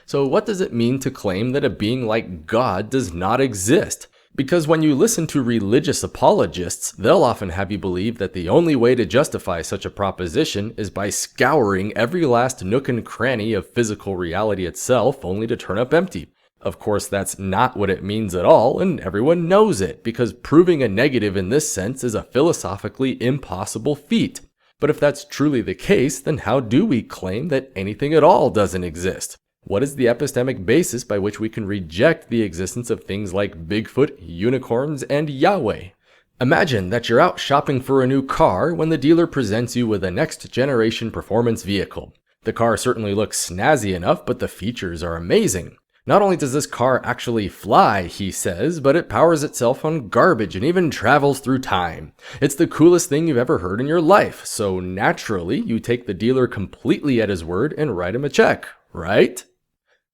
So what does it mean to claim that a being like God does not exist? Because when you listen to religious apologists, they'll often have you believe that the only way to justify such a proposition is by scouring every last nook and cranny of physical reality itself, only to turn up empty. Of course, that's not what it means at all, and everyone knows it, because proving a negative in this sense is a philosophically impossible feat. But if that's truly the case, then how do we claim that anything at all doesn't exist? What is the epistemic basis by which we can reject the existence of things like Bigfoot, unicorns, and Yahweh? Imagine that you're out shopping for a new car when the dealer presents you with a next-generation performance vehicle. The car certainly looks snazzy enough, but the features are amazing. Not only does this car actually fly, he says, but it powers itself on garbage and even travels through time. It's the coolest thing you've ever heard in your life, so naturally you take the dealer completely at his word and write him a check, right?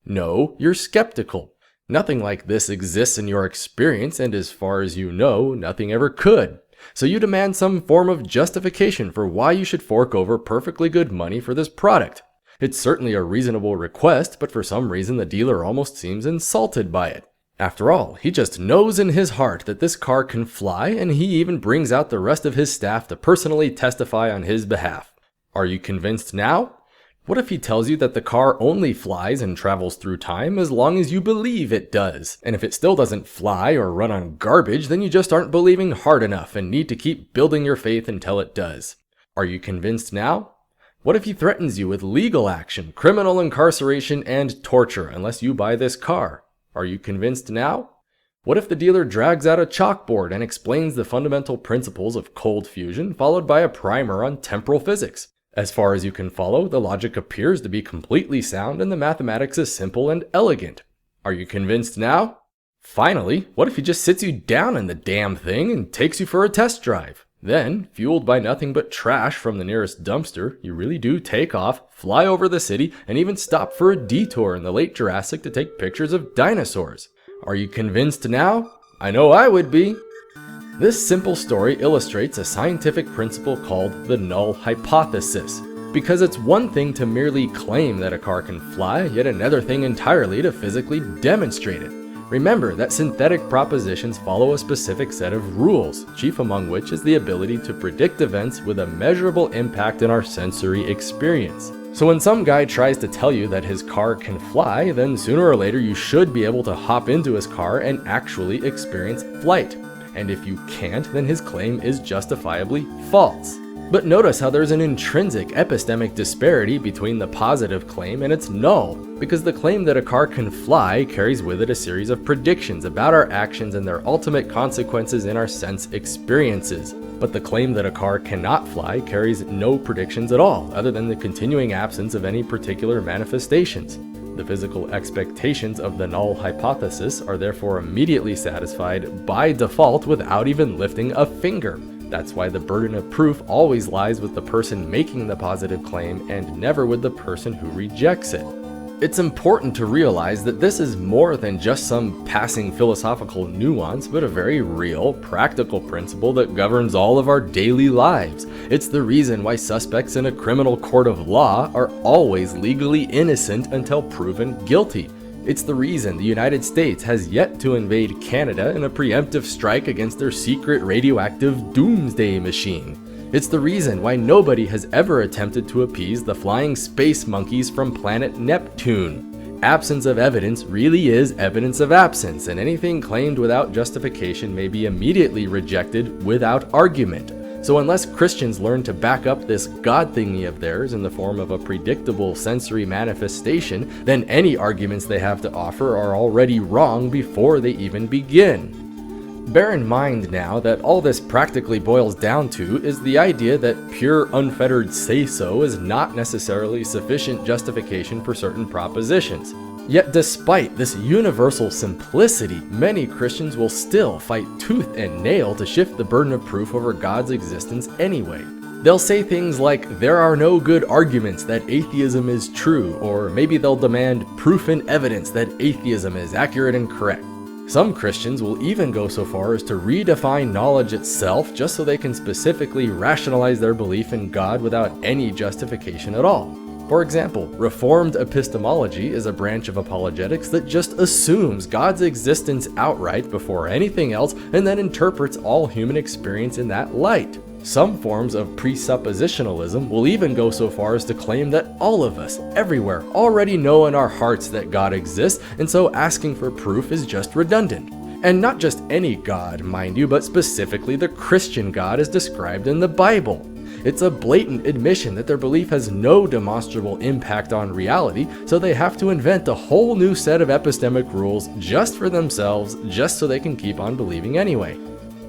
No, you're skeptical. Nothing like this exists in your experience, and as far as you know, nothing ever could. So you demand some form of justification for why you should fork over perfectly good money for this product. It's certainly a reasonable request, but for some reason the dealer almost seems insulted by it. After all, he just knows in his heart that this car can fly, and he even brings out the rest of his staff to personally testify on his behalf. Are you convinced now? What if he tells you that the car only flies and travels through time as long as you believe it does? And if it still doesn't fly or run on garbage, then you just aren't believing hard enough and need to keep building your faith until it does. Are you convinced now? What if he threatens you with legal action, criminal incarceration, and torture unless you buy this car? Are you convinced now? What if the dealer drags out a chalkboard and explains the fundamental principles of cold fusion, followed by a primer on temporal physics? As far as you can follow, the logic appears to be completely sound and the mathematics is simple and elegant. Are you convinced now? Finally, what if he just sits you down in the damn thing and takes you for a test drive? Then, fueled by nothing but trash from the nearest dumpster, you really do take off, fly over the city, and even stop for a detour in the late Jurassic to take pictures of dinosaurs. Are you convinced now? I know I would be. This simple story illustrates a scientific principle called the Null hypothesis, because it's one thing to merely claim that a car can fly, yet another thing entirely to physically demonstrate it. Remember that synthetic propositions follow a specific set of rules, chief among which is the ability to predict events with a measurable impact in our sensory experience. So when some guy tries to tell you that his car can fly, then sooner or later you should be able to hop into his car and actually experience flight. And if you can't, then his claim is justifiably false. But notice how there's an intrinsic epistemic disparity between the positive claim and its null, because the claim that a car can fly carries with it a series of predictions about our actions and their ultimate consequences in our sense experiences. But the claim that a car cannot fly carries no predictions at all, other than the continuing absence of any particular manifestations. The physical expectations of the null hypothesis are therefore immediately satisfied by default without even lifting a finger. That's why the burden of proof always lies with the person making the positive claim and never with the person who rejects it. It's important to realize that this is more than just some passing philosophical nuance, but a very real, practical principle that governs all of our daily lives. It's the reason why suspects in a criminal court of law are always legally innocent until proven guilty. It's the reason the United States has yet to invade Canada in a preemptive strike against their secret radioactive doomsday machine. It's the reason why nobody has ever attempted to appease the flying space monkeys from planet Neptune. Absence of evidence really is evidence of absence, and anything claimed without justification may be immediately rejected without argument. So unless Christians learn to back up this God thingy of theirs in the form of a predictable sensory manifestation, then any arguments they have to offer are already wrong before they even begin. Bear in mind now that all this practically boils down to is the idea that pure unfettered say-so is not necessarily sufficient justification for certain propositions. Yet despite this universal simplicity, many Christians will still fight tooth and nail to shift the burden of proof over God's existence anyway. They'll say things like, there are no good arguments that atheism is true, or maybe they'll demand proof and evidence that atheism is accurate and correct. Some Christians will even go so far as to redefine knowledge itself just so they can specifically rationalize their belief in God without any justification at all. For example, Reformed epistemology is a branch of apologetics that just assumes God's existence outright before anything else and then interprets all human experience in that light. Some forms of presuppositionalism will even go so far as to claim that all of us, everywhere, already know in our hearts that God exists, and so asking for proof is just redundant. And not just any God, mind you, but specifically the Christian God as described in the Bible. It's a blatant admission that their belief has no demonstrable impact on reality, so they have to invent a whole new set of epistemic rules just for themselves, just so they can keep on believing anyway.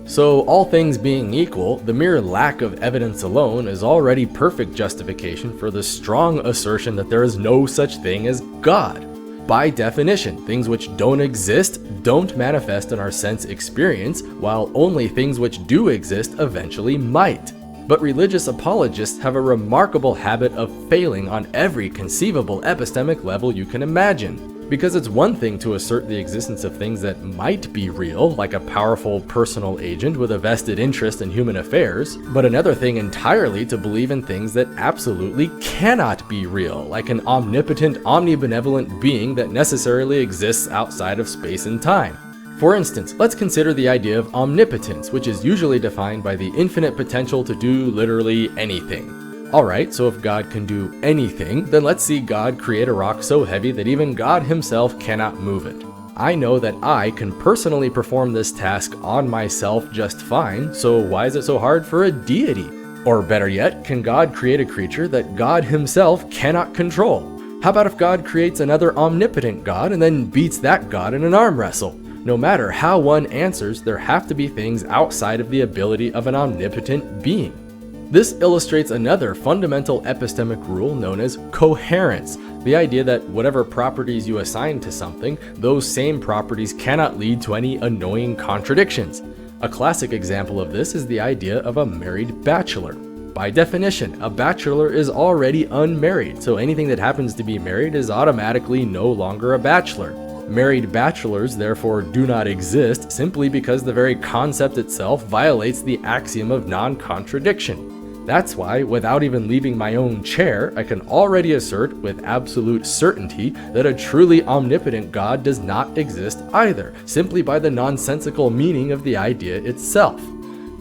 So, all things being equal, the mere lack of evidence alone is already perfect justification for the strong assertion that there is no such thing as God. By definition, things which don't exist don't manifest in our sense experience, while only things which do exist eventually might. But religious apologists have a remarkable habit of failing on every conceivable epistemic level you can imagine. Because it's one thing to assert the existence of things that might be real, like a powerful personal agent with a vested interest in human affairs, but another thing entirely to believe in things that absolutely cannot be real, like an omnipotent, omnibenevolent being that necessarily exists outside of space and time. For instance, let's consider the idea of omnipotence, which is usually defined by the infinite potential to do literally anything. Alright, so if God can do anything, then let's see God create a rock so heavy that even God himself cannot move it. I know that I can personally perform this task on myself just fine, so why is it so hard for a deity? Or better yet, can God create a creature that God himself cannot control? How about if God creates another omnipotent God and then beats that God in an arm wrestle? No matter how one answers, there have to be things outside of the ability of an omnipotent being. This illustrates another fundamental epistemic rule known as coherence, the idea that whatever properties you assign to something, those same properties cannot lead to any annoying contradictions. A classic example of this is the idea of a married bachelor. By definition, a bachelor is already unmarried, so anything that happens to be married is automatically no longer a bachelor. Married bachelors therefore do not exist simply because the very concept itself violates the axiom of non-contradiction. That's why, without even leaving my own chair, I can already assert with absolute certainty that a truly omnipotent God does not exist either, simply by the nonsensical meaning of the idea itself.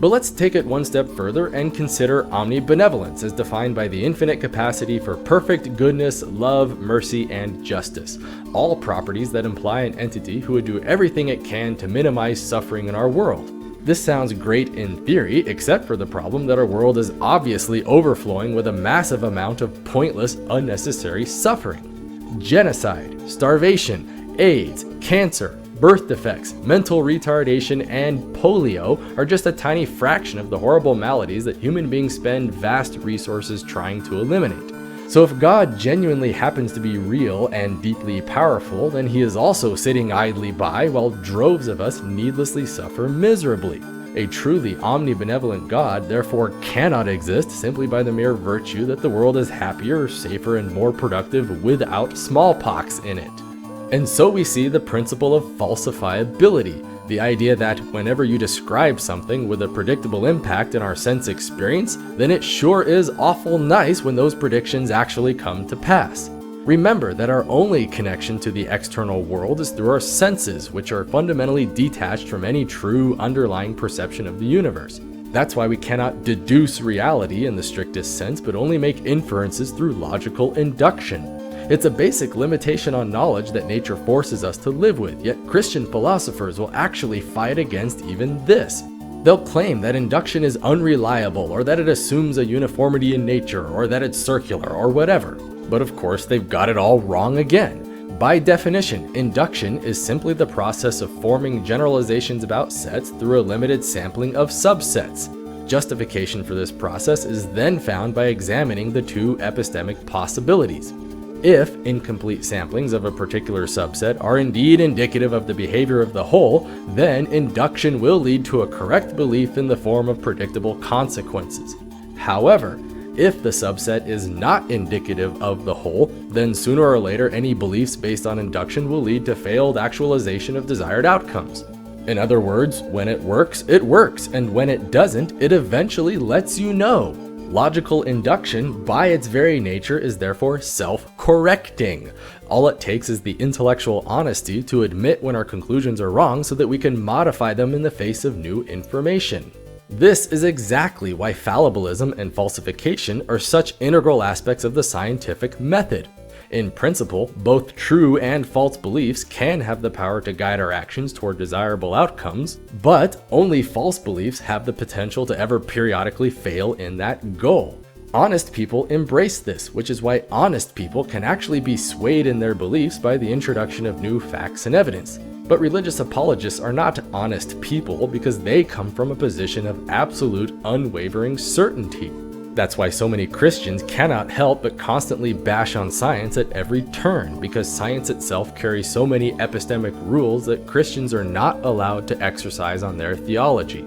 But let's take it one step further and consider omnibenevolence as defined by the infinite capacity for perfect goodness, love, mercy, and justice, all properties that imply an entity who would do everything it can to minimize suffering in our world. This sounds great in theory, except for the problem that our world is obviously overflowing with a massive amount of pointless, unnecessary suffering. Genocide, starvation, AIDS, cancer, birth defects, mental retardation, and polio are just a tiny fraction of the horrible maladies that human beings spend vast resources trying to eliminate. So if God genuinely happens to be real and deeply powerful, then he is also sitting idly by while droves of us needlessly suffer miserably. A truly omnibenevolent God therefore cannot exist simply by the mere virtue that the world is happier, safer, and more productive without smallpox in it. And so we see the principle of falsifiability, the idea that whenever you describe something with a predictable impact in our sense experience, then it sure is awful nice when those predictions actually come to pass. Remember that our only connection to the external world is through our senses, which are fundamentally detached from any true underlying perception of the universe. That's why we cannot deduce reality in the strictest sense, but only make inferences through logical induction. It's a basic limitation on knowledge that nature forces us to live with, yet Christian philosophers will actually fight against even this. They'll claim that induction is unreliable, or that it assumes a uniformity in nature, or that it's circular, or whatever. But of course, they've got it all wrong again. By definition, induction is simply the process of forming generalizations about sets through a limited sampling of subsets. Justification for this process is then found by examining the two epistemic possibilities. If incomplete samplings of a particular subset are indeed indicative of the behavior of the whole, then induction will lead to a correct belief in the form of predictable consequences. However, if the subset is not indicative of the whole, then sooner or later any beliefs based on induction will lead to failed actualization of desired outcomes. In other words, when it works, and when it doesn't, it eventually lets you know. Logical induction, by its very nature, is therefore self-correcting. All it takes is the intellectual honesty to admit when our conclusions are wrong so that we can modify them in the face of new information. This is exactly why fallibilism and falsification are such integral aspects of the scientific method. In principle, both true and false beliefs can have the power to guide our actions toward desirable outcomes, but only false beliefs have the potential to ever periodically fail in that goal. Honest people embrace this, which is why honest people can actually be swayed in their beliefs by the introduction of new facts and evidence. But religious apologists are not honest people because they come from a position of absolute, unwavering certainty. That's why so many Christians cannot help but constantly bash on science at every turn, because science itself carries so many epistemic rules that Christians are not allowed to exercise on their theology.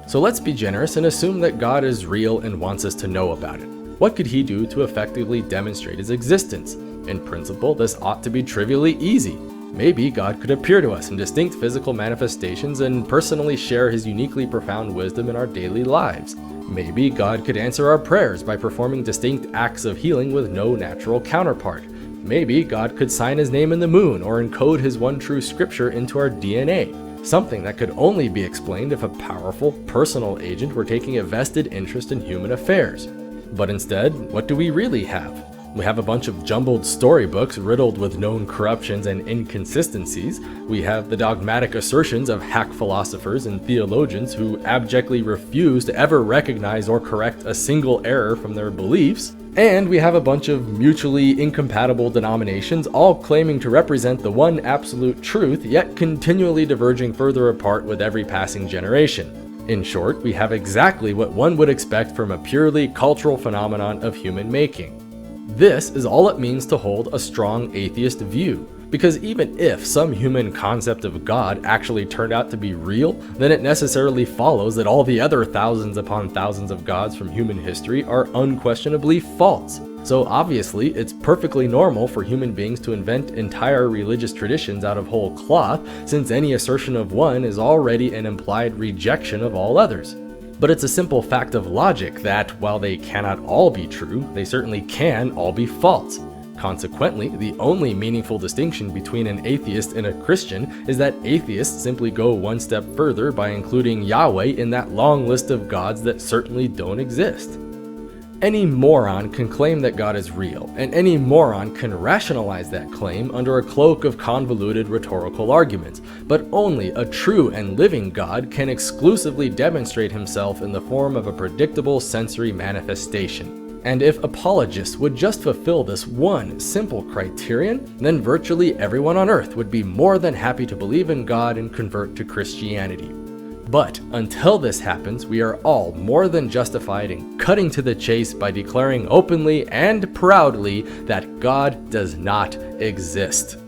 So let's be generous and assume that God is real and wants us to know about it. What could he do to effectively demonstrate his existence? In principle, this ought to be trivially easy. Maybe God could appear to us in distinct physical manifestations and personally share his uniquely profound wisdom in our daily lives. Maybe God could answer our prayers by performing distinct acts of healing with no natural counterpart. Maybe God could sign his name in the moon or encode his one true scripture into our DNA, something that could only be explained if a powerful, personal agent were taking a vested interest in human affairs. But instead, what do we really have? We have a bunch of jumbled storybooks riddled with known corruptions and inconsistencies. We have the dogmatic assertions of hack philosophers and theologians who abjectly refuse to ever recognize or correct a single error from their beliefs. And we have a bunch of mutually incompatible denominations all claiming to represent the one absolute truth, yet continually diverging further apart with every passing generation. In short, we have exactly what one would expect from a purely cultural phenomenon of human making. This is all it means to hold a strong atheist view, because even if some human concept of God actually turned out to be real, then it necessarily follows that all the other thousands upon thousands of gods from human history are unquestionably false. So obviously, it's perfectly normal for human beings to invent entire religious traditions out of whole cloth, since any assertion of one is already an implied rejection of all others. But it's a simple fact of logic that, while they cannot all be true, they certainly can all be false. Consequently, the only meaningful distinction between an atheist and a Christian is that atheists simply go one step further by including Yahweh in that long list of gods that certainly don't exist. Any moron can claim that God is real, and any moron can rationalize that claim under a cloak of convoluted rhetorical arguments, but only a true and living God can exclusively demonstrate himself in the form of a predictable sensory manifestation. And if apologists would just fulfill this one simple criterion, then virtually everyone on earth would be more than happy to believe in God and convert to Christianity. But until this happens, we are all more than justified in cutting to the chase by declaring openly and proudly that God does not exist.